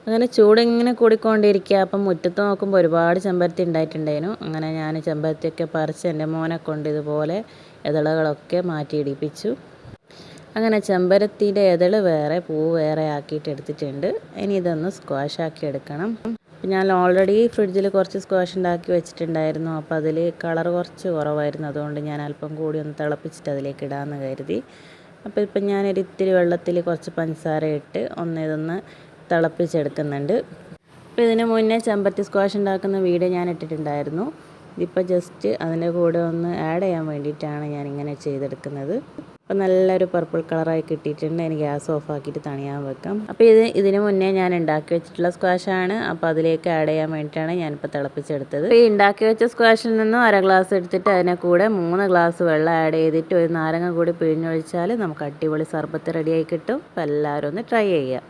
അങ്ങനെ ചൂടിങ്ങനെ കൂടിക്കൊണ്ടിരിക്കുക. അപ്പം മുറ്റത്ത് നോക്കുമ്പോൾ ഒരുപാട് ചെമ്പരത്തി ഉണ്ടായിട്ടുണ്ടായിരുന്നു. അങ്ങനെ ഞാൻ ചെമ്പരത്തിയൊക്കെ പറിച്ച് എൻ്റെ മോനെ കൊണ്ട് ഇതുപോലെ ഇതളുകളൊക്കെ മാറ്റിയിടിപ്പിച്ചു. അങ്ങനെ ചെമ്പരത്തിയുടെ ഇതള് വേറെ പൂവ് വേറെ ആക്കിയിട്ട് എടുത്തിട്ടുണ്ട്. ഇനി ഇതൊന്ന് സ്ക്വാഷ് ആക്കി എടുക്കണം. ഞാൻ ഓൾറെഡി ഫ്രിഡ്ജിൽ കുറച്ച് സ്ക്വാഷ് ഉണ്ടാക്കി വെച്ചിട്ടുണ്ടായിരുന്നു. അപ്പോൾ അതിൽ കളർ കുറച്ച് കുറവായിരുന്നു. അതുകൊണ്ട് ഞാൻ അല്പം കൂടി ഒന്ന് തിളപ്പിച്ചിട്ട് അതിലേക്ക് ഇടാമെന്ന് കരുതി. അപ്പോൾ ഇപ്പം ഞാനൊരു ഇത്തിരി വെള്ളത്തിൽ കുറച്ച് പഞ്ചസാര ഇട്ട് ഇതൊന്ന് തിളപ്പിച്ചെടുക്കുന്നുണ്ട്. അപ്പോൾ ഇതിന് മുന്നേ ചെമ്പരത്തി സ്ക്വാഷ് ഉണ്ടാക്കുന്ന വീഡിയോ ഞാൻ ഇട്ടിട്ടുണ്ടായിരുന്നു. ഇതിപ്പോൾ ജസ്റ്റ് അതിൻ്റെ കൂടെ ഒന്ന് ആഡ് ചെയ്യാൻ വേണ്ടിയിട്ടാണ് ഞാനിങ്ങനെ ചെയ്തെടുക്കുന്നത്. അപ്പോൾ നല്ലൊരു പർപ്പിൾ കളറായി കിട്ടിയിട്ടുണ്ട്. എനിക്ക് ഗ്യാസ് ഓഫ് ആക്കിയിട്ട് തണിയാൻ വെക്കാം. അപ്പോൾ ഇതിന് മുന്നേ ഞാൻ ഉണ്ടാക്കി വെച്ചിട്ടുള്ള സ്ക്വാഷാണ്. അപ്പോൾ അതിലേക്ക് ആഡ് ചെയ്യാൻ വേണ്ടിയിട്ടാണ് ഞാനിപ്പോൾ തിളപ്പിച്ചെടുത്തത്. അപ്പോൾ ഈ ഉണ്ടാക്കി വെച്ച സ്ക്വാഷിൽ നിന്നും 1/2 ഗ്ലാസ് എടുത്തിട്ട് അതിനെ കൂടെ 3 ഗ്ലാസ് വെള്ളം ആഡ് ചെയ്തിട്ട് ഒരു നാരങ്ങ കൂടി പിഴിഞ്ഞൊഴിച്ചാൽ നമുക്ക് അടിപൊളി സർബത്ത് റെഡിയായി കിട്ടും. അപ്പോൾ എല്ലാവരും ഒന്ന് ട്രൈ ചെയ്യുക.